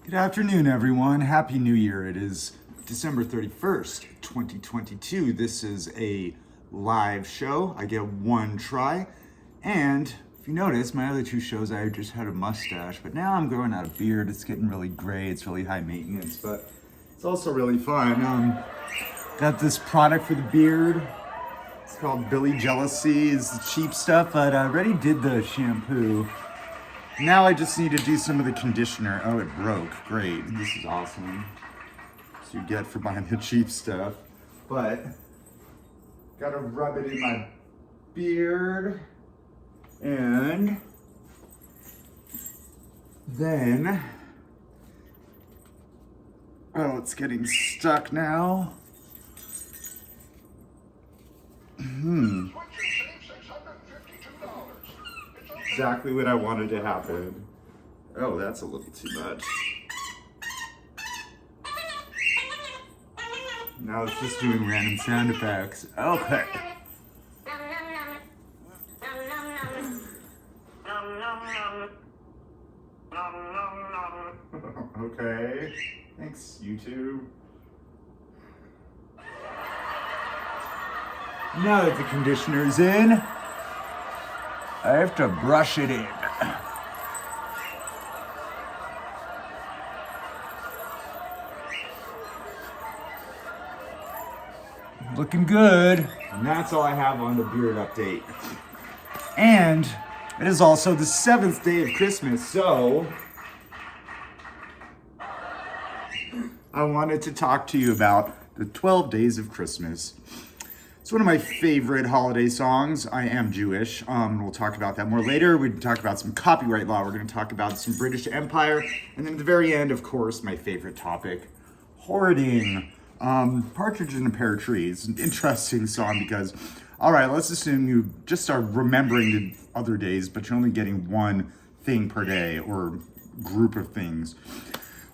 Good afternoon, everyone. Happy New Year. It is December 31st, 2022. This is a live show. I get one try. And if you notice, my other two shows, I just had a mustache, but now I'm growing out a beard. It's getting really gray. It's really high maintenance, but it's also really fun. Got this product for the beard. It's called Billy Jealousy. It's the cheap stuff, but I already did the shampoo. Now I just need to do some of the conditioner. Oh, it broke. Great. This is awesome. That's what you get for buying the cheap stuff. But, gotta rub it in my beard. And then, oh, it's getting stuck now. Exactly what I wanted to happen. Oh, that's a little too much. Now it's just doing random sound effects. Okay. Okay. Thanks, YouTube. Now that the conditioner's in, I have to brush it in. Looking good. And that's all I have on the beard update. And it is also the 7th day of Christmas, so I wanted to talk to you about the 12 Days of Christmas. It's one of my favorite holiday songs. I am Jewish. We'll talk about that more later. We can talk about some copyright law. We're going to talk about some British Empire. And then at the very end, of course, my favorite topic, hoarding. Partridge in a Pear Tree. It's an interesting song because, all right, let's assume you just are remembering the other days, but you're only getting one thing per day or group of things.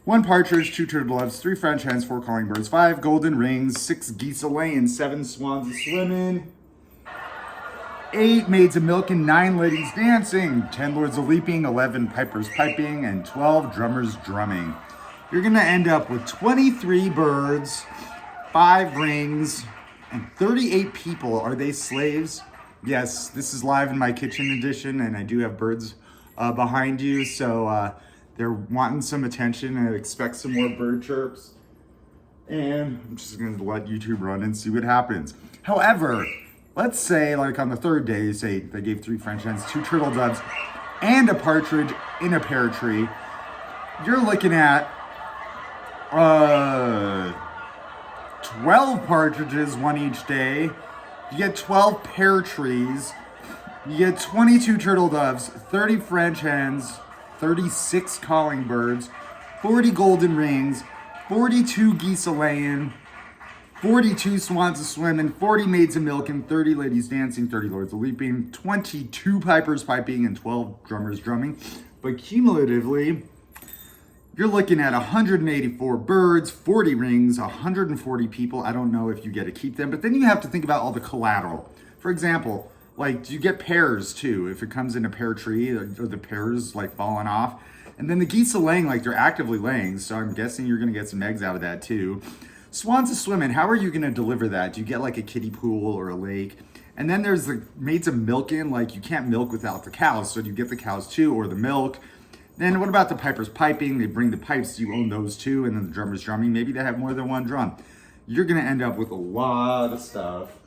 1 partridge, 2 turtledoves, 3 French hens, 4 calling birds, 5 golden rings, 6 geese a-laying, 7 swans a-swimming, 8 maids a-milking, 9 ladies dancing, 10 lords a-leaping, 11 pipers piping, and 12 drummers drumming. You're gonna end up with 23 birds, 5 rings, and 38 people. Are they slaves? Yes, this is live in my kitchen edition, and I do have birds behind you, so they're wanting some attention, and I expect some more bird chirps. And I'm just gonna let YouTube run and see what happens. However, let's say like on the 3rd day, say they gave 3 French hens, 2 turtle doves, and a partridge in a pear tree. You're looking at 12 partridges, 1 each day. You get 12 pear trees. You get 22 turtle doves, 30 French hens, 36 calling birds, 40 golden rings, 42 geese a-laying, 42 swans a-swimming, 40 maids a-milking, 30 ladies dancing, 30 lords a-leaping, 22 pipers piping, and 12 drummers drumming. But cumulatively, you're looking at 184 birds, 40 rings, 140 people. I don't know if you get to keep them, but then you have to think about all the collateral. For example, like, do you get pears too? If it comes in a pear tree, or the pears like falling off? And then the geese are laying, like they're actively laying, so I'm guessing you're gonna get some eggs out of that too. Swans are swimming, how are you gonna deliver that? Do you get like a kiddie pool or a lake? And then there's the maids of milking, like you can't milk without the cows, so do you get the cows too, or the milk? Then what about the pipers piping? They bring the pipes, you own those too, and then the drummers drumming. Maybe they have more than 1 drum. You're gonna end up with a lot of stuff.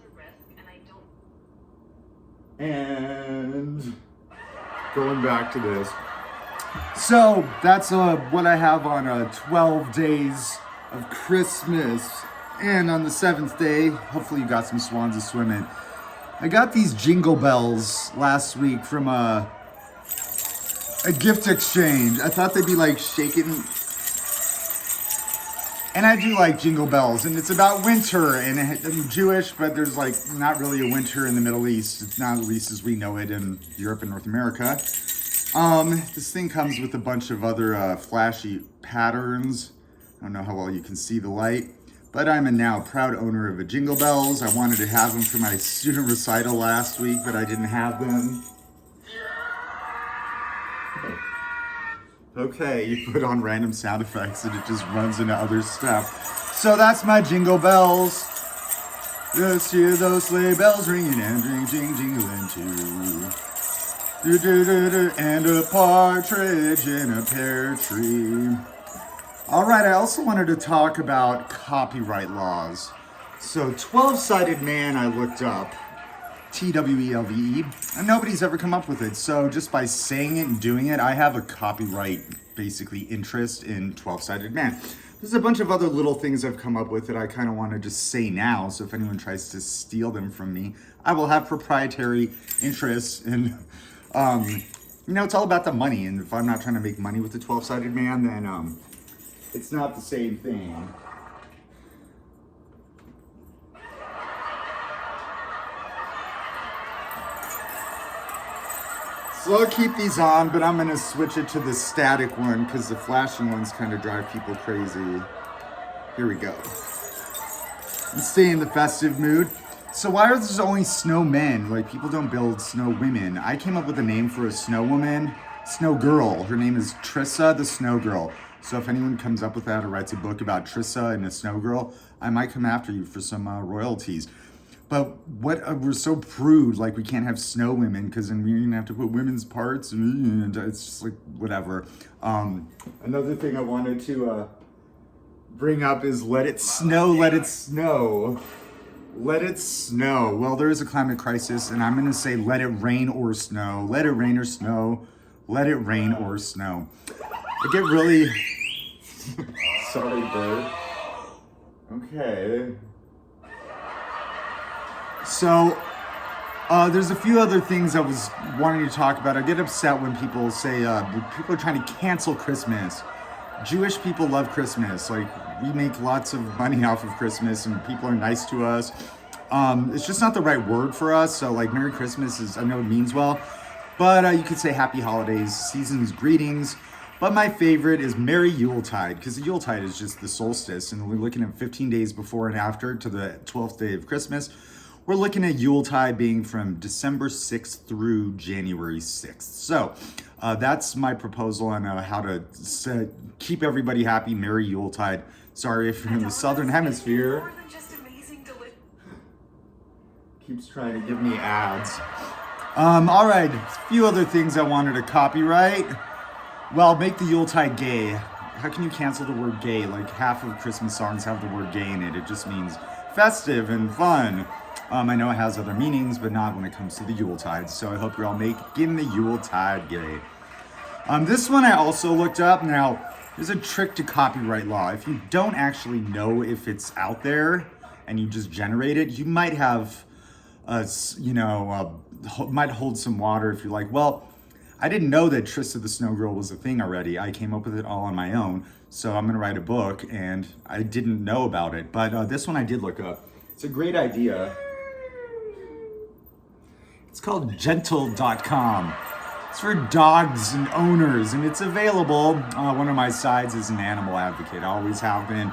And going back to this. So that's what I have on 12 days of Christmas. And on the 7th day, hopefully you got some swans a-swimming. I got these jingle bells last week from a gift exchange. I thought they'd be like shaking. And I do like jingle bells, and it's about winter, and I'm Jewish, but there's like not really a winter in the Middle East. It's not, at least as we know it in Europe and North America. This thing comes with a bunch of other flashy patterns. I don't know how well you can see the light, but I'm a now proud owner of a Jingle Bells. I wanted to have them for my student recital last week, but I didn't have them. Okay, you put on random sound effects and it just runs into other stuff. So that's my jingle bells. Just hear those sleigh bells ringing and jingling too. Do, and a partridge in a pear tree. All right, I also wanted to talk about copyright laws. So 12-sided man I looked up, TWELVE, and nobody's ever come up with it. So just by saying it and doing it, I have a copyright, basically, interest in 12-sided man. There's a bunch of other little things I've come up with that I kind of want to just say now. So if anyone tries to steal them from me, I will have proprietary interests in, it's all about the money. And if I'm not trying to make money with the 12-sided man, then it's not the same thing. So I'll keep these on, but I'm gonna switch it to the static one because the flashing ones kind of drive people crazy. Here we go. And stay in the festive mood. So why are there only snowmen? Like, people don't build snow women. I came up with a name for a snow woman, snow girl. Her name is Trissa the Snow Girl. So if anyone comes up with that or writes a book about Trissa and a snow girl, I might come after you for some royalties. But we're so prude, like we can't have snow women because then we're gonna have to put women's parts and it's just like whatever. Another thing I wanted to bring up is let it snow, let it snow. Let it snow. Well, there is a climate crisis and I'm gonna say let it rain or snow. Let it rain or snow. Let it rain or snow. I get really... Sorry, bird. Okay. So, there's a few other things I was wanting to talk about. I get upset when people say, people are trying to cancel Christmas. Jewish people love Christmas. Like, we make lots of money off of Christmas and people are nice to us. It's just not the right word for us. So, like, Merry Christmas is, I know it means well, but you could say Happy Holidays, Season's Greetings. But my favorite is Merry Yuletide, because the Yuletide is just the solstice, and we're looking at 15 days before and after to the 12th day of Christmas. We're looking at Yuletide being from December 6th through January 6th. So that's my proposal on how to keep everybody happy. Merry Yuletide. Sorry if you're in the Southern Hemisphere. Keeps trying to give me ads. All right, a few other things I wanted to copyright. Well, make the Yuletide gay. How can you cancel the word gay? Like, half of Christmas songs have the word gay in it. It just means festive and fun. I know it has other meanings, but not when it comes to the Yuletide. So I hope you're all making the Yuletide gay. This one I also looked up. Now, there's a trick to copyright law. If you don't actually know if it's out there and you just generate it, you might have, might hold some water if you're like, well, I didn't know that Trissa the Snow Girl was a thing already. I came up with it all on my own. So I'm going to write a book and I didn't know about it. But this one I did look up. It's a great idea. It's called gentle.com. It's for dogs and owners and it's available. One of my sides is an animal advocate. I always have been.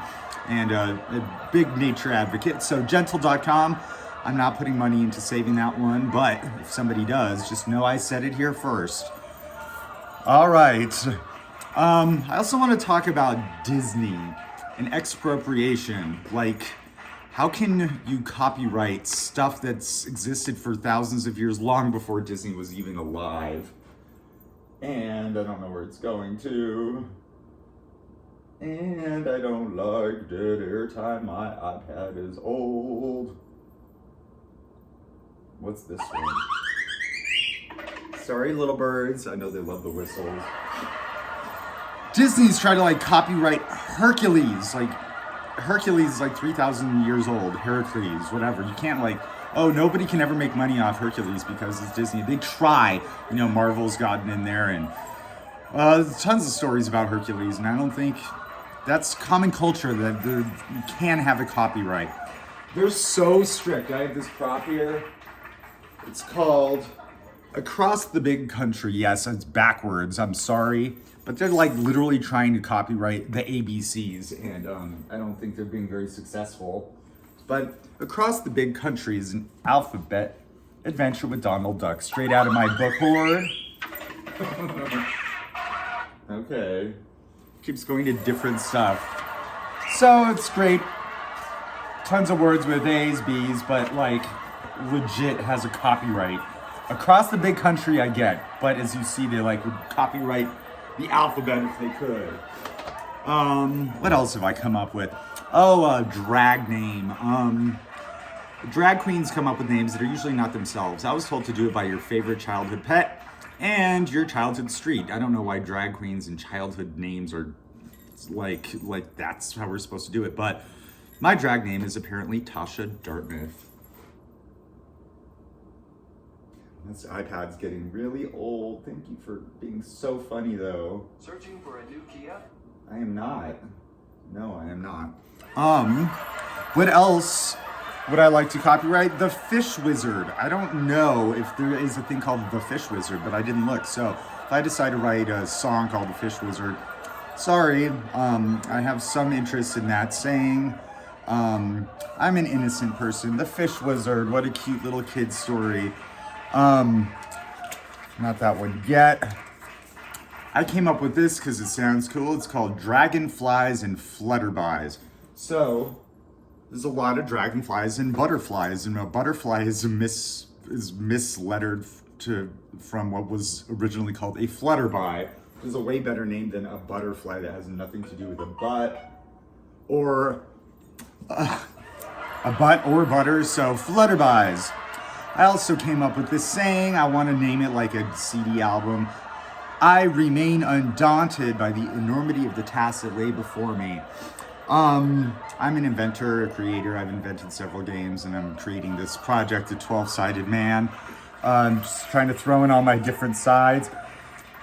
And a big nature advocate. So gentle.com. I'm not putting money into saving that one, but if somebody does, just know I said it here first. All right. I also want to talk about Disney and expropriation. Like, how can you copyright stuff that's existed for thousands of years, long before Disney was even alive? And I don't know where it's going to. And I don't like dead airtime. My iPad is old. What's this one? Sorry, little birds. I know they love the whistles. Disney's trying to like copyright Hercules. Like Hercules is like 3,000 years old. Heracles, whatever. You can't like, oh, nobody can ever make money off Hercules because it's Disney. They try. Marvel's gotten in there and tons of stories about Hercules. And I don't think that's common culture that you can have a copyright. They're so strict. I have this prop here. It's called Across the Big Country. Yes, it's backwards. I'm sorry. But they're like literally trying to copyright the ABCs. And I don't think they're being very successful. But Across the Big Country is an alphabet adventure with Donald Duck. Straight out of my book hoard. Okay. Keeps going to different stuff. So it's great. Tons of words with A's, B's, but like legit has a copyright. Across the big country I get, but as you see, they like would copyright the alphabet if they could. What else have I come up with? Oh, a drag name. Drag queens come up with names that are usually not themselves. I was told to do it by your favorite childhood pet and your childhood street. I don't know why drag queens and childhood names are like that's how we're supposed to do it, but my drag name is apparently Tasha Dartmouth. This iPad's getting really old. Thank you for being so funny though. Searching for a new Kia? I am not. No, I am not. What else would I like to copyright? The Fish Wizard. I don't know if there is a thing called The Fish Wizard, but I didn't look. So if I decide to write a song called The Fish Wizard, sorry, I have some interest in that saying. I'm an innocent person. The Fish Wizard, what a cute little kid story. Not that one yet. I came up with this because it sounds cool. It's called Dragonflies and Flutterbys. So there's a lot of dragonflies and butterflies, and a butterfly is mislettered from what was originally called a flutterby. Is a way better name than a butterfly that has nothing to do with a butt or butter. So flutterbys. I also came up with this saying. I want to name it like a CD album. I remain undaunted by the enormity of the tasks that lay before me. I'm an inventor, a creator. I've invented several games, and I'm creating this project, The 12-Sided Man. I'm just trying to throw in all my different sides.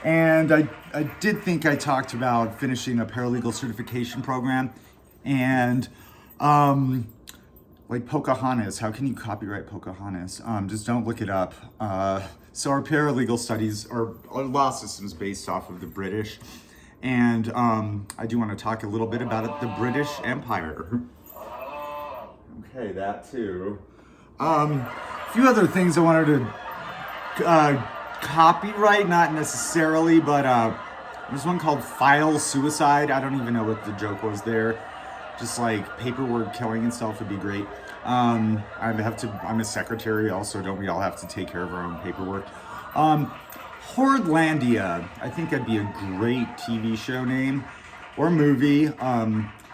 And I did think I talked about finishing a paralegal certification program. And like Pocahontas, how can you copyright Pocahontas? Just don't look it up. So our paralegal studies are law systems based off of the British. And I do want to talk a little bit about it, the British Empire. Okay, that too. A few other things I wanted to copyright, not necessarily, but there's one called File Suicide. I don't even know what the joke was there. Just like paperwork killing itself would be great. I'm a secretary also, don't we all have to take care of our own paperwork? Hordlandia, I think that'd be a great TV show name or movie.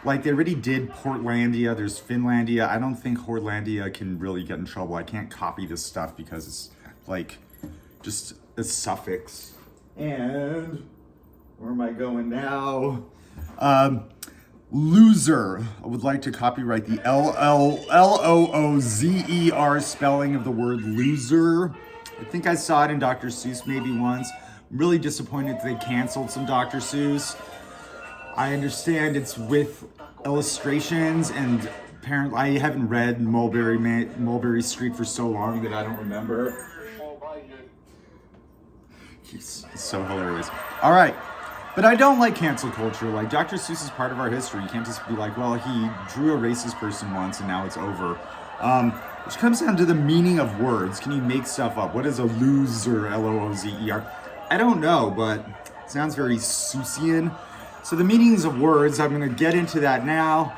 Like they already did Portlandia, there's Finlandia. I don't think Hordlandia can really get in trouble. I can't copy this stuff because it's like just a suffix. And where am I going now? Loser. I would like to copyright the Loozer spelling of the word loser. I think I saw it in Dr. Seuss maybe once. I'm really disappointed that they canceled some Dr. Seuss. I understand it's with illustrations, and apparently I haven't read Mulberry Street for so long that I don't remember. It's so hilarious. All right. But I don't like cancel culture. Like, Dr. Seuss is part of our history. You can't just be like, well, he drew a racist person once and now it's over. Which comes down to the meaning of words. Can you make stuff up? What is a loser, Loozer? I don't know, but it sounds very Seussian. So the meanings of words, I'm going to get into that now.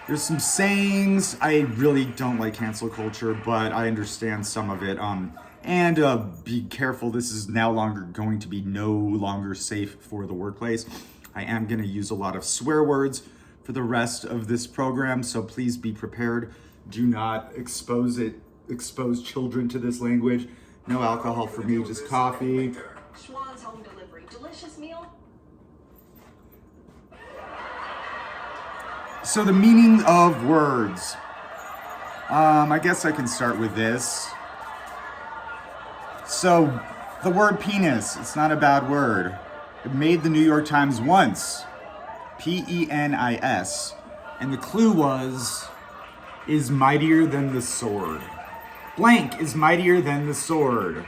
There's some sayings. I really don't like cancel culture, but I understand some of it. And be careful, this is no longer safe for the workplace. I am going to use a lot of swear words for the rest of this program, so please be prepared. Do not expose children to this language. No alcohol for me, just coffee. Schwann's home delivery. Delicious meal? So the meaning of words. I guess I can start with this. So, the word penis, it's not a bad word. It made the New York Times once. Penis. And the clue was, is mightier than the sword. Blank is mightier than the sword.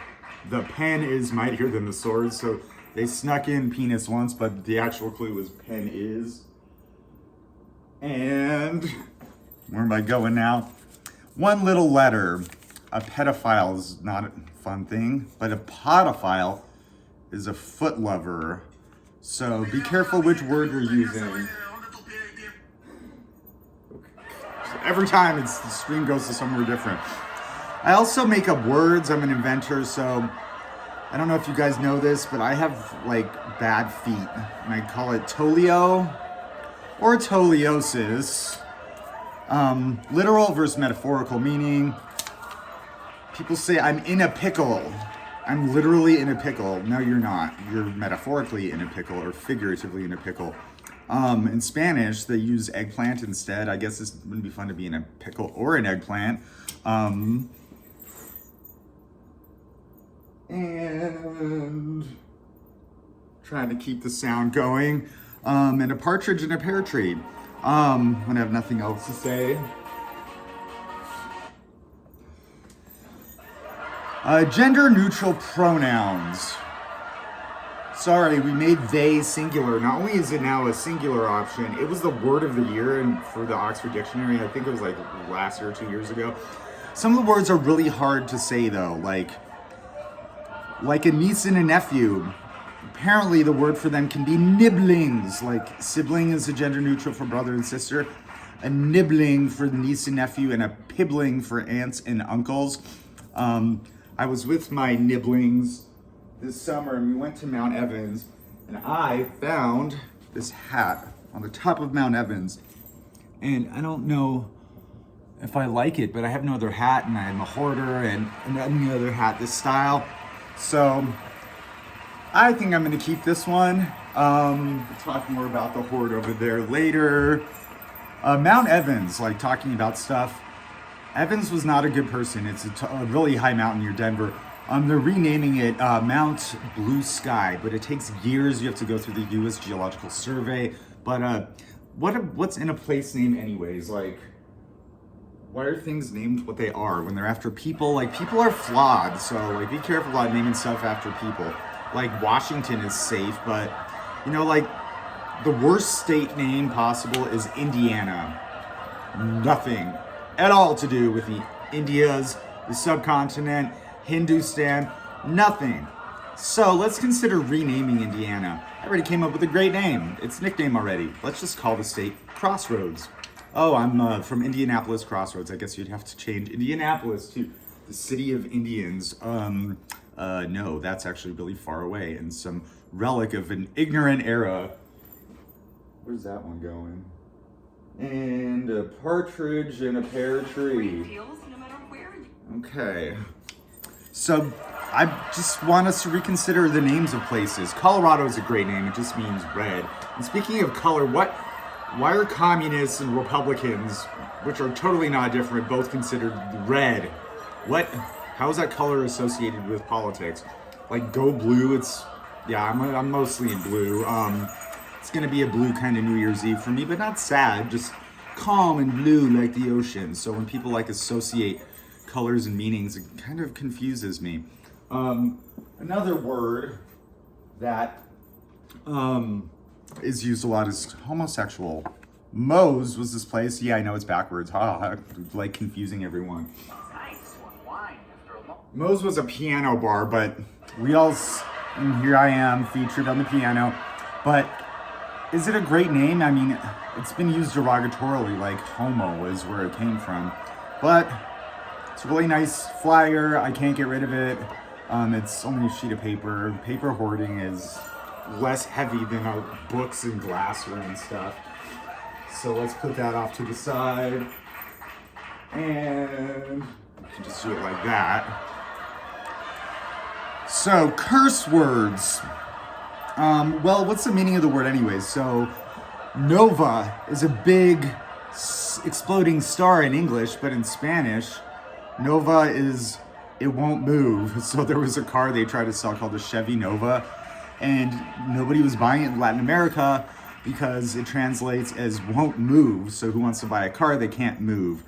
The pen is mightier than the sword. So, they snuck in penis once, but the actual clue was pen is. And, where am I going now? One little letter. A pedophile is not a fun thing, but a podophile is a foot lover. So be careful which word you're using. Okay. So every time the stream goes to somewhere different. I also make up words. I'm an inventor, so I don't know if you guys know this, but I have like bad feet, and I call it tolio or toleosis. Literal versus metaphorical meaning. People say I'm in a pickle. I'm literally in a pickle. No, you're not. You're metaphorically in a pickle or figuratively in a pickle. In Spanish, they use eggplant instead. I guess this wouldn't be fun to be in a pickle or an eggplant. And trying to keep the sound going. And a partridge in a pear tree. When I have nothing else to say. Gender neutral pronouns. Sorry, we made they singular. Not only is it now a singular option, it was the word of the year and for the Oxford Dictionary. I think it was like last year or 2 years ago. Some of the words are really hard to say though, like a niece and a nephew. Apparently the word for them can be nibblings. Like sibling is a gender neutral for brother and sister. A nibbling for niece and nephew, and a pibbling for aunts and uncles. I was with my nibblings this summer and we went to Mount Evans, and I found this hat on the top of Mount Evans. And I don't know if I like it, but I have no other hat, and I'm a hoarder and any other hat this style. So I think I'm gonna keep this one. We'll talk more about the hoard over there later. Mount Evans, like talking about stuff. Evans was not a good person. It's a really high mountain near Denver. They're renaming it Mount Blue Sky, but it takes years. You have to go through the U.S. Geological Survey. But what's in a place name anyways? Like, why are things named what they are when they're after people? Like, people are flawed, so like be careful about naming stuff after people. Like Washington is safe, but you know, like the worst state name possible is Indiana. Nothing at all to do with the Indias, the subcontinent, Hindustan, nothing. So let's consider renaming Indiana. I already came up with a great name. It's nickname already. Let's just call the state Crossroads. Oh, I'm from Indianapolis Crossroads. I guess you'd have to change Indianapolis to the city of Indians. No, that's actually really far away and some relic of an ignorant era. Where's that one going? And a partridge in a pear tree. Okay. So I just want us to reconsider the names of places. Colorado is a great name. It just means red. And speaking of color, why are communists and Republicans, which are totally not different, both considered red? How is that color associated with politics? Like go blue, I'm mostly in blue. It's gonna be a blue kind of New Year's Eve for me, but not sad, just calm and blue like the ocean. So when people like associate colors and meanings, it kind of confuses me. Another word that is used a lot is homosexual. Moe's was this place. Yeah, I know it's backwards. Like confusing everyone. Moe's was a piano bar, but and here I am featured on the piano. But is it a great name? I mean, it's been used derogatorily, like homo is where it came from. But it's a really nice flyer. I can't get rid of it. It's only a sheet of paper. Paper hoarding is less heavy than books and glassware and stuff. So let's put that off to the side. And you can just do it like that. So, curse words. Well, what's the meaning of the word anyways? So, nova is a big exploding star in English, but in Spanish, nova is it won't move. So there was a car they tried to sell called the Chevy Nova, and nobody was buying it in Latin America because it translates as won't move. So who wants to buy a car that can't move?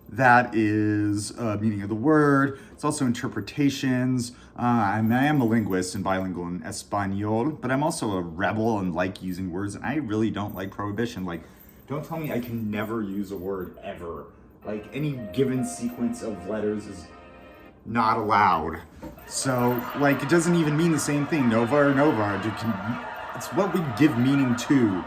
That is meaning of the word. It's also interpretations. I am a linguist and bilingual in Espanol, but I'm also a rebel and like using words, and I really don't like prohibition. Like, don't tell me I can never use a word ever. Like, any given sequence of letters is not allowed. So, like, it doesn't even mean the same thing. Nova or Nova. It's what we give meaning to.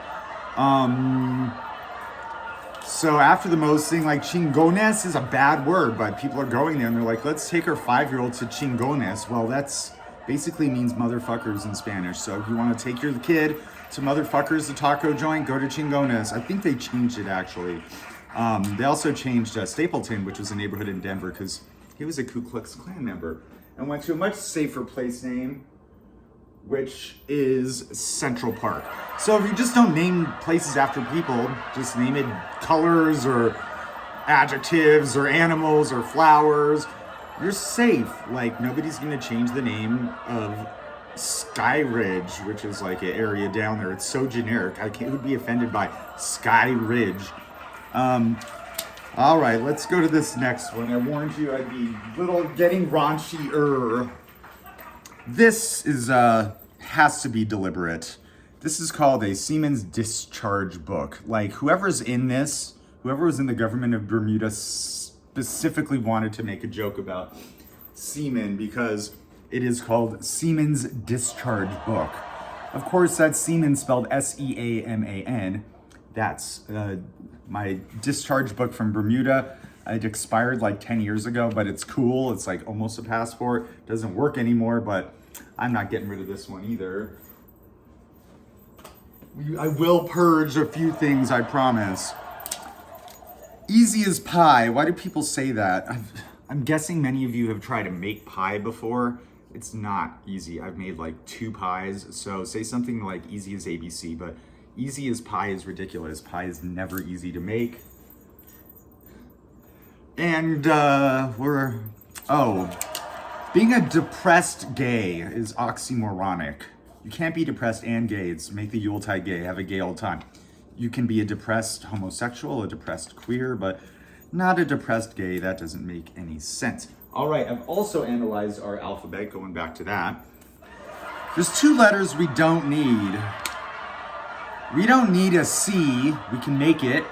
So after the most thing, like, chingones is a bad word, but people are going there and they're like, let's take our 5-year-old to chingones. Well, that's basically means motherfuckers in Spanish. So if you want to take your kid to motherfuckers, the taco joint, go to chingones. I think they changed it, actually. They also changed Stapleton, which was a neighborhood in Denver, because he was a Ku Klux Klan member, and went to a much safer place name, which is Central Park. So if you just don't name places after people, just name it colors or adjectives or animals or flowers, you're safe. Like, nobody's gonna change the name of Sky Ridge, which is like an area down there. It's so generic. Who would be offended by Sky Ridge? All right, let's go to this next one. I warned you I'd be getting raunchy-er. This is, has to be deliberate. This is called a seamen's discharge book. Like, whoever was in the government of Bermuda specifically wanted to make a joke about seamen because it is called Seamen's Discharge Book. Of course, that's seaman spelled S-E-A-M-A-N. That's my discharge book from Bermuda. It expired like 10 years ago, but it's cool. It's like almost a passport. Doesn't work anymore, but I'm not getting rid of this one either. I will purge a few things, I promise. Easy as pie. Why do people say that? I'm guessing many of you have tried to make pie before. It's not easy. I've made like 2 pies. So say something like easy as ABC, but easy as pie is ridiculous. Pie is never easy to make. And being a depressed gay is oxymoronic. You can't be depressed and gay. It's make the Yuletide gay, have a gay old time. You can be a depressed homosexual, a depressed queer, but not a depressed gay. That doesn't make any sense. All right, I've also analyzed our alphabet, going back to that. There's 2 letters we don't need. We don't need a C. We can make it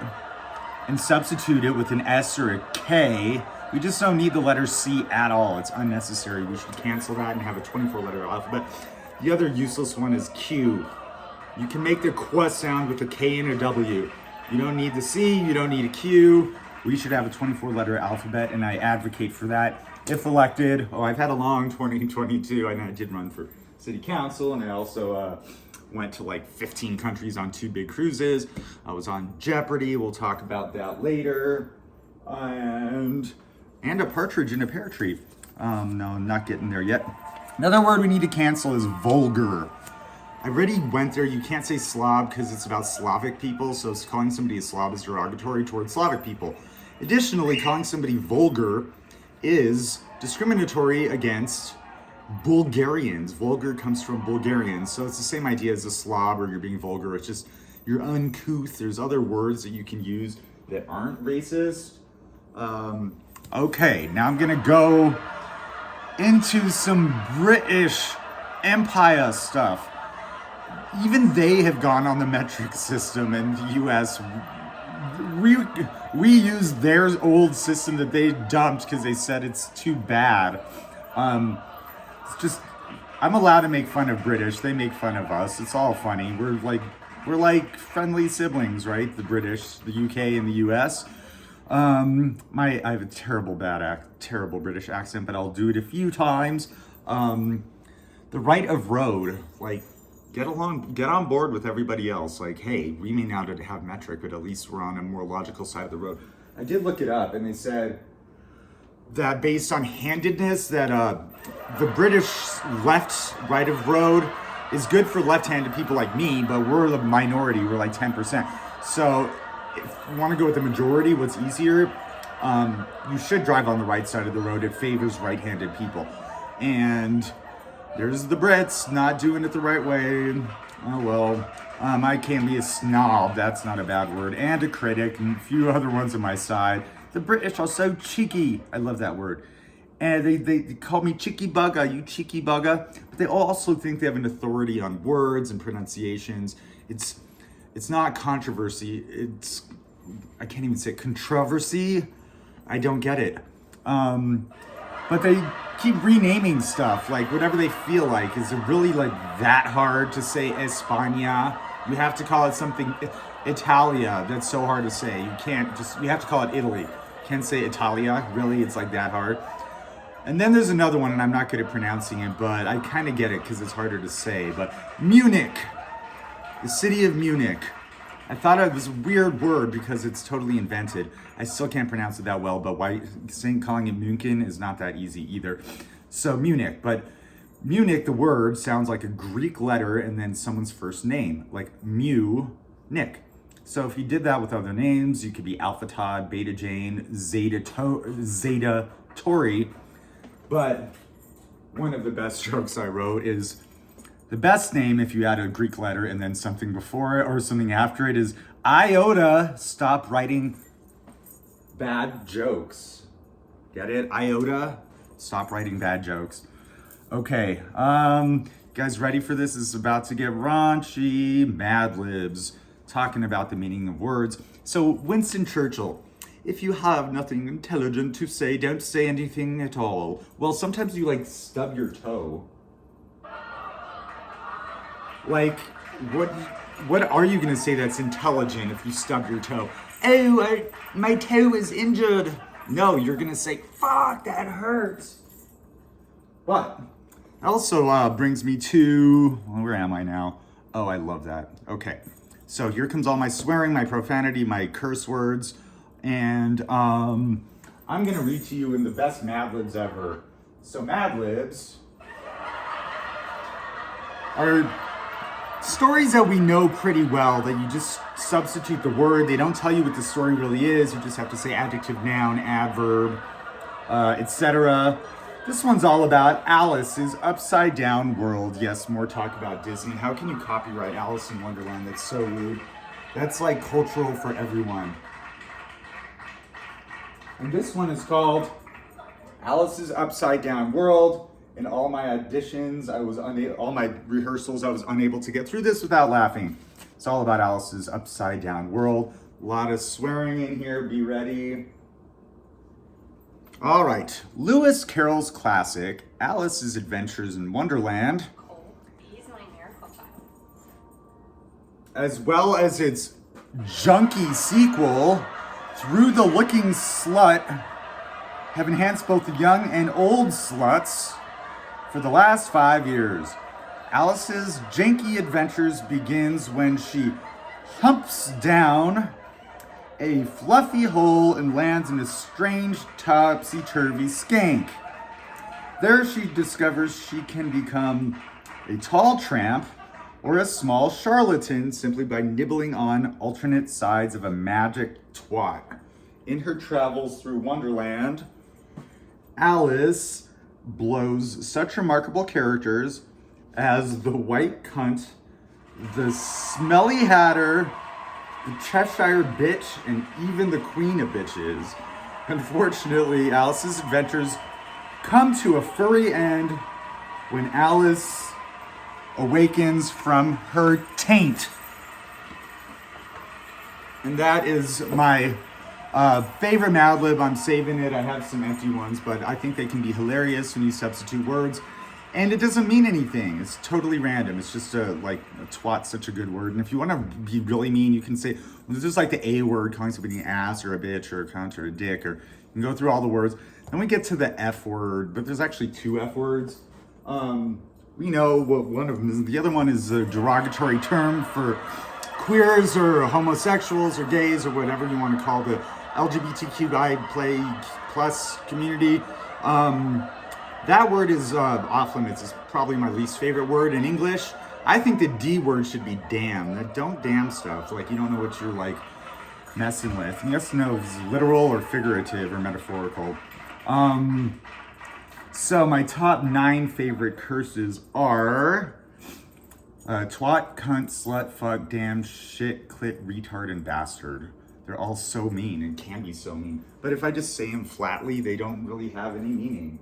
and substitute it with an S or a K. We just don't need the letter C at all. It's unnecessary. We should cancel that and have a 24-letter alphabet. The other useless one is Q. You can make the Q sound with a K and a W. You don't need the C, you don't need a Q. We should have a 24-letter alphabet, and I advocate for that if elected. Oh, I've had a long 2022. I did run for city council, and I also went to like 15 countries on 2 big cruises. I was on Jeopardy. We'll talk about that later. And a partridge in a pear tree. No, not getting there yet. Another word we need to cancel is vulgar. I already went there. You can't say Slav because it's about Slavic people, so calling somebody a Slav is derogatory towards Slavic people. Additionally, calling somebody vulgar is discriminatory against Bulgarians. Vulgar comes from Bulgarians, so it's the same idea as a slob or you're being vulgar. It's just you're uncouth. There's other words that you can use that aren't racist. Okay, now I'm gonna go into some British Empire stuff. Even they have gone on the metric system in the US. We use their old system that they dumped because they said it's too bad. It's just, I'm allowed to make fun of British. They make fun of us. It's all funny. We're like friendly siblings, right? The British, the UK, and the US. I have a terrible British accent, but I'll do it a few times. The right of road, like, get on board with everybody else. Like, hey, we may not have metric, but at least we're on a more logical side of the road. I did look it up, and they said that based on handedness, that the British right of road is good for left-handed people like me, but we're the minority. We're like 10%. So if you want to go with the majority, what's easier? You should drive on the right side of the road. It favors right-handed people. And there's the Brits not doing it the right way. Oh well. I can't be a snob. That's not a bad word. And a critic, and a few other ones on my side. The British are so cheeky. I love that word. And they call me cheeky bugger, you cheeky bugger. But they also think they have an authority on words and pronunciations. It's not controversy. I can't even say controversy. I don't get it. But keep renaming stuff, like whatever they feel like. Is it really like that hard to say España? You have to call it something Italia. That's so hard to say. You have to call it Italy. Can't say Italia. Really, it's like that hard. And then there's another one, and I'm not good at pronouncing it, but I kind of get it because it's harder to say. But Munich, the city of Munich. I thought it was a weird word because it's totally invented. I still can't pronounce it that well, but calling it München is not that easy either. So Munich, but Munich, the word sounds like a Greek letter and then someone's first name, like Nick. So if you did that with other names, you could be Alpha Todd, Beta Jane, Zeta Tori. But one of the best jokes I wrote is the best name if you add a Greek letter and then something before it or something after it is Iota. Stop writing bad jokes. Get it? Iota. Stop writing bad jokes. Okay, guys ready for this? This is about to get raunchy. Mad Libs, talking about the meaning of words. So Winston Churchill, if you have nothing intelligent to say, don't say anything at all. Well, sometimes you like stub your toe. Like, what are you gonna say that's intelligent if you stub your toe? Oh, my toe is injured. No, you're gonna say, fuck, that hurts. But also brings me to, well, where am I now? Oh, I love that. Okay, so here comes all my swearing, my profanity, my curse words, and I'm gonna read to you in the best Mad Libs ever. So Mad Libs are stories that we know pretty well, that you just substitute the word. They don't tell you what the story really is. You just have to say adjective, noun, adverb, etc. This one's all about Alice's upside down world. Yes, more talk about Disney. How can you copyright Alice in Wonderland? That's so rude. That's like cultural for everyone. And this one is called Alice's Upside Down World. In all my auditions, all my rehearsals, I was unable to get through this without laughing. It's all about Alice's upside down world. A lot of swearing in here, be ready. All right, Lewis Carroll's classic, Alice's Adventures in Wonderland, as well as its junky sequel, Through the Looking Slut, have enhanced both the young and old sluts for the last 5 years. Alice's janky adventures begins when she humps down a fluffy hole and lands in a strange topsy-turvy skank. There she discovers she can become a tall tramp or a small charlatan simply by nibbling on alternate sides of a magic twat. In her travels through Wonderland, Alice blows such remarkable characters as the White Cunt, the Smelly Hatter, the Cheshire Bitch, and even the Queen of Bitches. Unfortunately, Alice's adventures come to a furry end when Alice awakens from her taint. And that is my favorite Mad Lib. I'm saving it. I have some empty ones, but I think they can be hilarious when you substitute words. And it doesn't mean anything. It's totally random. It's just like a twat's such a good word. And if you want to be really mean, you can say, well, this is like the A word, calling somebody an ass or a bitch or a cunt or a dick, or you can go through all the words. Then we get to the F word, but there's actually 2 F words. We know what one of them is. The other one is a derogatory term for queers or homosexuals or gays or whatever you want to call the LGBTQI plus community. That word is off limits. It's probably my least favorite word in English. I think the D word should be damn. Don't damn stuff. Like, you don't know what you're like messing with. And you have to know if it's literal or figurative or metaphorical. So my top 9 favorite curses are twat, cunt, slut, fuck, damn, shit, clit, retard, and bastard. They're all so mean and can be so mean. But if I just say them flatly, they don't really have any meaning.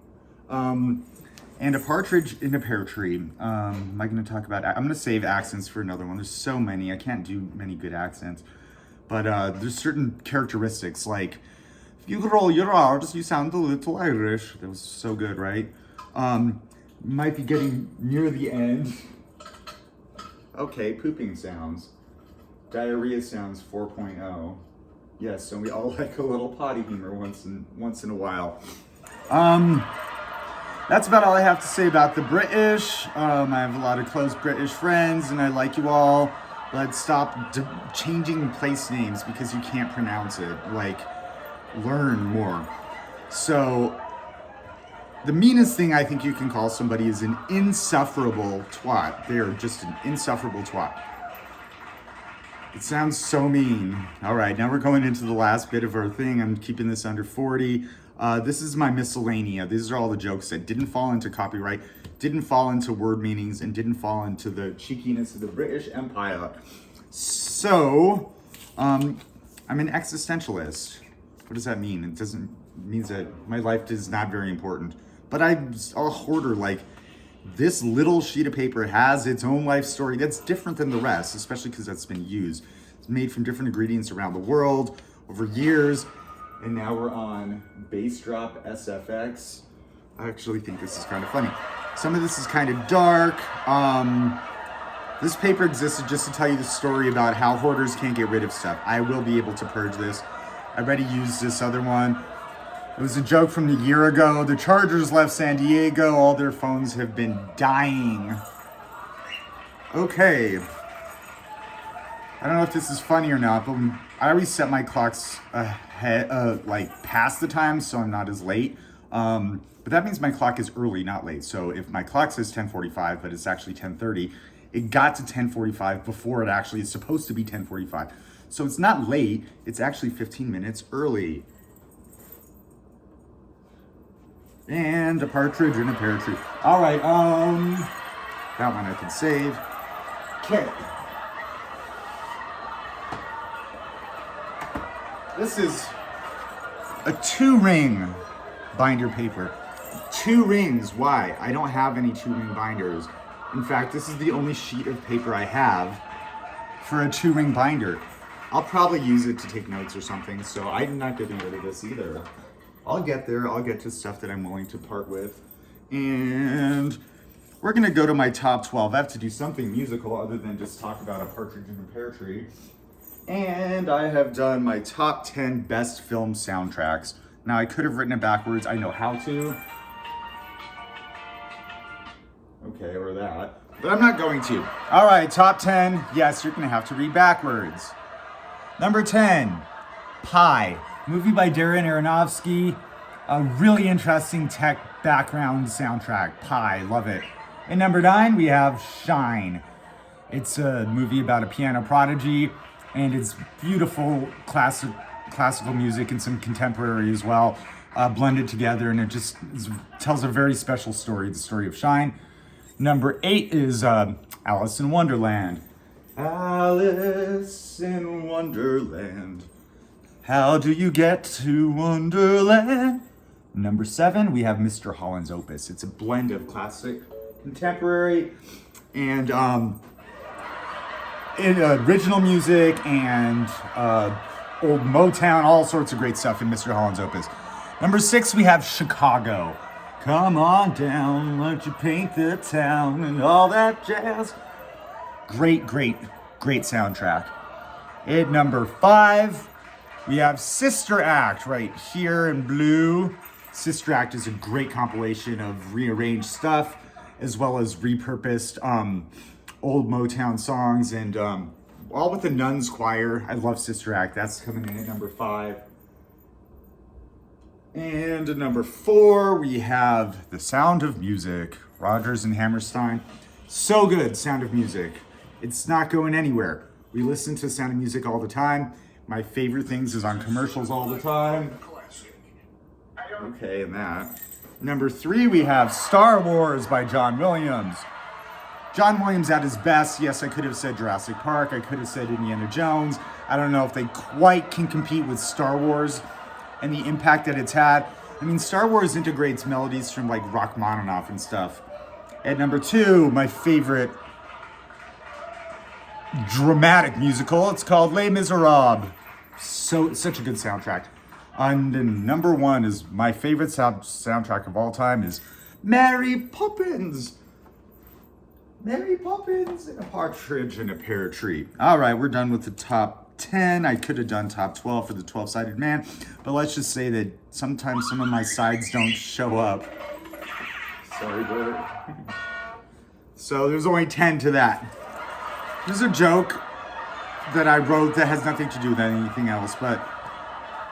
And a partridge in a pear tree. Am I going to talk about? I'm going to save accents for another one. There's so many. I can't do many good accents. But there's certain characteristics like, if you roll your R's, you sound a little Irish. That was so good, right? Might be getting near the end. Okay, pooping sounds. Diarrhea sounds 4.0. Yes, and we all like a little potty humor once in a while. That's about all I have to say about the British. I have a lot of close British friends, and I like you all. Let's stop changing place names because you can't pronounce it. Like, learn more. So, the meanest thing I think you can call somebody is an insufferable twat. They are just an insufferable twat. It sounds so mean. All right, now we're going into the last bit of our thing. I'm keeping this under 40. This is my miscellanea. These are all the jokes that didn't fall into copyright, didn't fall into word meanings, and didn't fall into the cheekiness of the British Empire. So, I'm an existentialist. What does that mean? It means that my life is not very important. But I'm a hoarder. Like, this little sheet of paper has its own life story that's different than the rest, especially because that's been used. It's made from different ingredients around the world over years. And now we're on Bass Drop SFX. I actually think this is kind of funny. Some of this is kind of dark. This paper existed just to tell you the story about how hoarders can't get rid of stuff. I will be able to purge this. I already used this other one. It was a joke from a year ago. The Chargers left San Diego. All their phones have been dying. Okay. I don't know if this is funny or not, but I always set my clocks ahead, like past the time, so I'm not as late. But that means my clock is early, not late. So if my clock says 10:45, but it's actually 10:30, it got to 10:45 before it actually is supposed to be 10:45. So it's not late. It's actually 15 minutes early. And a partridge in a pear tree. All right, that one I can save. Okay. This is a 2-ring binder paper. 2 rings, why? I don't have any 2-ring binders. In fact, this is the only sheet of paper I have for a 2-ring binder. I'll probably use it to take notes or something, so I'm not getting rid of this either. I'll get there. I'll get to stuff that I'm willing to part with. And we're going to go to my top 12. I have to do something musical other than just talk about a partridge in a pear tree. And I have done my top 10 best film soundtracks. Now, I could have written it backwards. I know how to. Okay, or that. But I'm not going to. All right, top 10. Yes, you're going to have to read backwards. Number 10, Pi. Movie by Darren Aronofsky, a really interesting tech background soundtrack. Pi, love it. And number 9, we have Shine. It's a movie about a piano prodigy, and it's beautiful classical music and some contemporary as well, blended together, and it just tells a very special story, the story of Shine. Number 8 is Alice in Wonderland. Alice in Wonderland. How do you get to Wonderland? Number 7, we have Mr. Holland's Opus. It's a blend of classic, contemporary, and original music and old Motown, all sorts of great stuff in Mr. Holland's Opus. Number 6, we have Chicago. Come on down, let you paint the town and all that jazz. Great soundtrack. At number 5, we have Sister Act right here in blue. Sister Act is a great compilation of rearranged stuff as well as repurposed old Motown songs and all with the Nuns Choir. I love Sister Act. That's coming in at number 5. And at number 4, we have The Sound of Music, Rodgers and Hammerstein. So good, Sound of Music. It's not going anywhere. We listen to Sound of Music all the time. My favorite things is on commercials all the time. Okay, and that. Number 3, we have Star Wars by John Williams. John Williams at his best. Yes, I could have said Jurassic Park. I could have said Indiana Jones. I don't know if they quite can compete with Star Wars and the impact that it's had. I mean, Star Wars integrates melodies from like Rachmaninoff and stuff. At number 2, my favorite dramatic musical. It's called Les Miserables. Such a good soundtrack. And then number 1 is my favorite soundtrack of all time is Mary Poppins. Mary Poppins and a partridge in a pear tree. All right, we're done with the top 10. I could have done top 12 for the 12-sided man, but let's just say that sometimes some of my sides don't show up. Sorry, Bert. So there's only 10 to that. There's a joke that I wrote that has nothing to do with anything else, but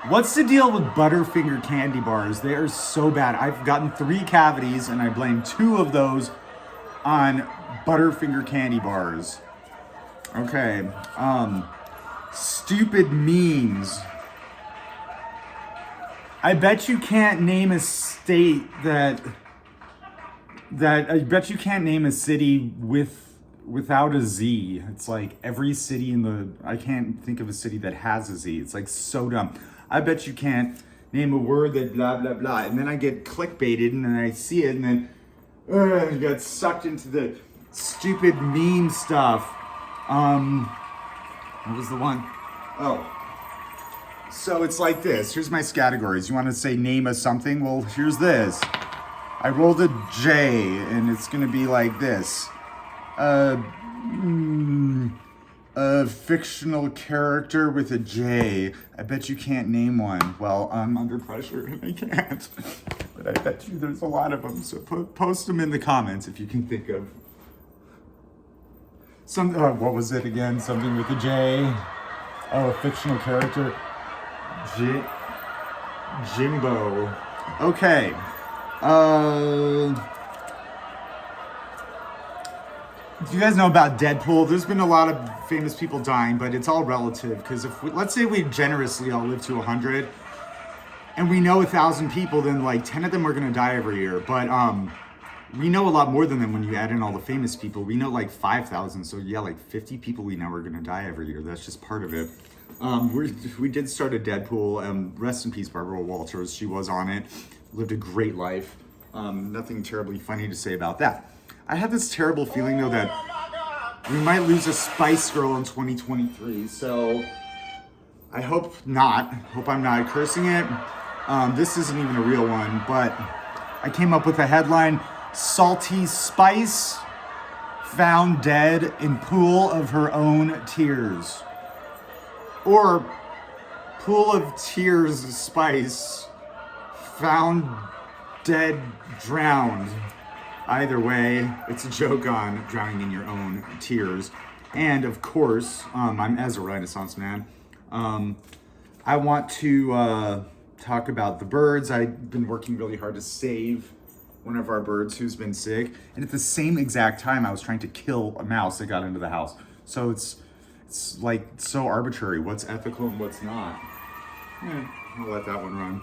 what's the deal with Butterfinger candy bars? They are so bad. I've gotten 3 cavities and I blame 2 of those on Butterfinger candy bars. Okay, stupid memes. I bet you can't name a state that I bet you can't name a city without a Z. It's like every city I can't think of a city that has a Z. It's like so dumb. I bet you can't name a word that blah blah blah. And then I get clickbaited and then I see it and then I got sucked into the stupid meme stuff. What was the one? Oh. So it's like this. Here's my categories. You want to say name a something? Well, here's this. I rolled a J, and it's going to be like this. A fictional character with a J. I bet you can't name one. Well, I'm under pressure, and I can't. But I bet you there's a lot of them. So post them in the comments if you can think of. What was it again? Something with a J. Oh, a fictional character. Jimbo. Okay. Do you guys know about Deadpool? There's been a lot of famous people dying, but it's all relative. Because let's say we generously all live to 100, and we know 1,000 people, then like 10 of them are gonna die every year. But we know a lot more than them when you add in all the famous people. We know like 5,000, so yeah, like 50 people we know are gonna die every year. That's just part of it. We did start a Deadpool. Rest in peace, Barbara Walters. She was on it. Lived a great life. Nothing terribly funny to say about that. I had this terrible feeling though that we might lose a Spice Girl in 2023. So I hope not. Hope I'm not cursing it. This isn't even a real one, but I came up with a headline: Salty Spice found dead in pool of her own tears. Or pool of tears Spice found dead drowned. Either way, it's a joke on drowning in your own tears. And of course, I'm Ezra Renaissance Man. I want to talk about the birds. I've been working really hard to save one of our birds who's been sick. And at the same exact time, I was trying to kill a mouse that got into the house. So it's like so arbitrary. What's ethical and what's not? I'll let that one run.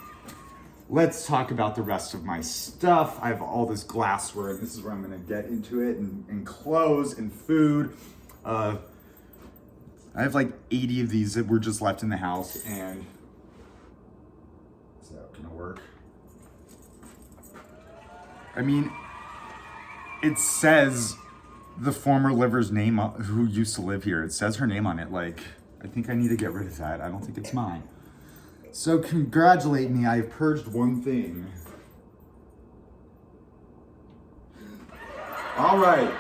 Let's talk about the rest of my stuff. I have all this glassware, and this is where I'm gonna get into it, and clothes and food. I have like 80 of these that were just left in the house, and is that gonna work? I mean, it says the former liver's name who used to live here. It says her name on it. Like, I think I need to get rid of that. I don't think it's mine. So congratulate me, I've purged one thing. All right,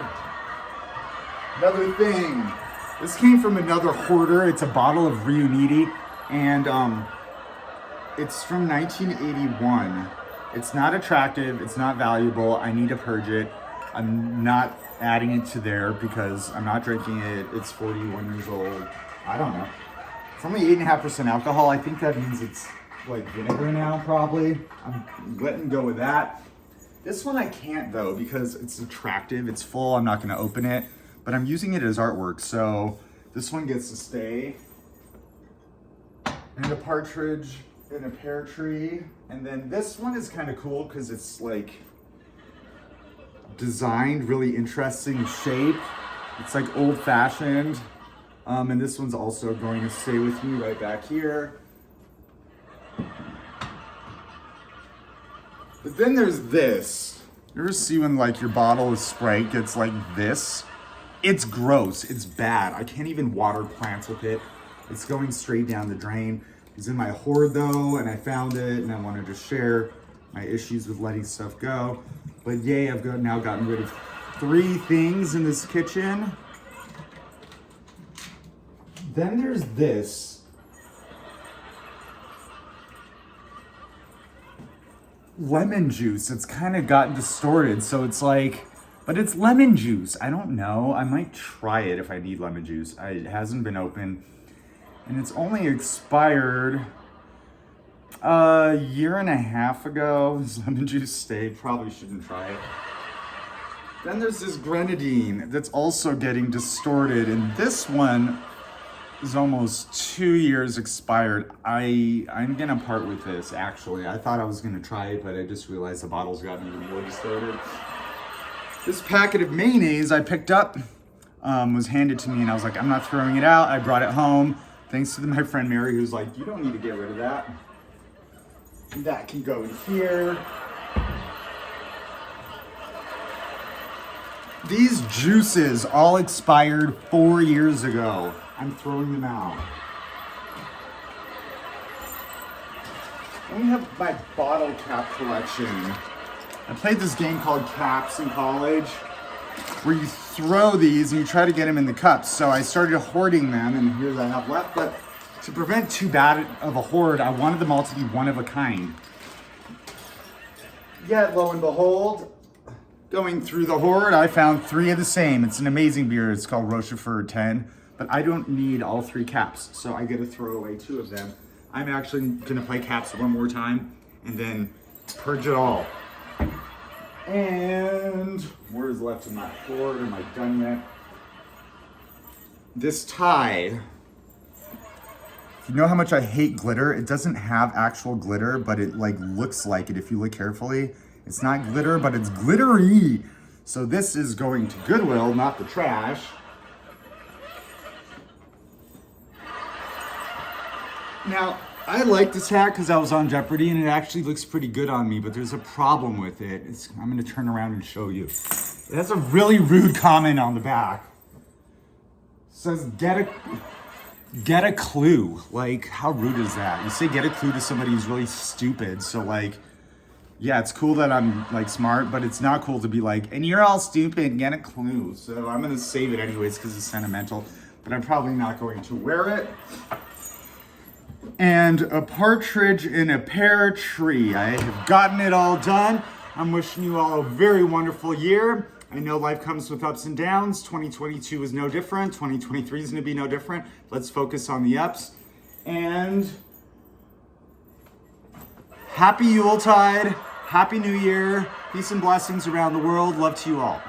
another thing. This came from another hoarder. It's a bottle of Riunite, and it's from 1981. It's not attractive, it's not valuable. I need to purge it. I'm not adding it to there because I'm not drinking it. It's 41 years old. I don't know. It's only 8.5% alcohol. I think that means it's like vinegar now, probably. I'm letting go with that. This one I can't though because it's attractive. It's full. I'm not going to open it, but I'm using it as artwork. So this one gets to stay. And a partridge in a pear tree. And then this one is kind of cool because it's like designed really interesting shape. It's like old fashioned. And this one's also going to stay with me right back here. But then there's this. You ever see when like your bottle of Sprite gets like this? It's gross, it's bad. I can't even water plants with it. It's going straight down the drain. It's in my hoard though, and I found it and I wanted to share my issues with letting stuff go. But yay, I've now gotten rid of 3 things in this kitchen. Then there's this. Lemon juice. It's kind of gotten distorted, so it's like, but it's lemon juice. I don't know. I might try it if I need lemon juice. It hasn't been open, and it's only expired a year and a half ago. This lemon juice stayed. Probably shouldn't try it. Then there's this grenadine that's also getting distorted, and this one is almost 2 years expired. I'm gonna part with this, actually. I thought I was gonna try it, but I just realized the bottle's gotten even more distorted. This packet of mayonnaise I picked up was handed to me, and I was like, I'm not throwing it out. I brought it home, thanks to my friend Mary, who's like, you don't need to get rid of that. That can go in here. These juices all expired 4 years ago. I'm throwing them out. Then we have my bottle cap collection. I played this game called Caps in college, where you throw these and you try to get them in the cups. So I started hoarding them, and here's I have left. But to prevent too bad of a hoard, I wanted them all to be one of a kind. Yet, lo and behold, going through the hoard, I found 3 of the same. It's an amazing beer. It's called Rochefort 10. But I don't need all 3 caps, so I get to throw away 2 of them. I'm actually gonna play caps one more time and then purge it all. And where's left in my hoard? Am I done yet? This tie. You know how much I hate glitter? It doesn't have actual glitter, but it like looks like it if you look carefully. It's not glitter, but it's glittery. So this is going to Goodwill, not the trash. Now, I like this hat because I was on Jeopardy and it actually looks pretty good on me, but there's a problem with it. I'm gonna turn around and show you. It has a really rude comment on the back. It says, get a clue. Like, how rude is that? You say get a clue to somebody who's really stupid, so like, yeah, it's cool that I'm like smart, but it's not cool to be like, and you're all stupid, get a clue. So I'm gonna save it anyways because it's sentimental, but I'm probably not going to wear it. And a partridge in a pear tree. I have gotten it all done. I'm wishing you all a very wonderful year. I know life comes with ups and downs. 2022 is no different. 2023 is gonna be no different. Let's focus on the ups. And happy Yuletide, happy New Year, peace and blessings around the world. Love to you all.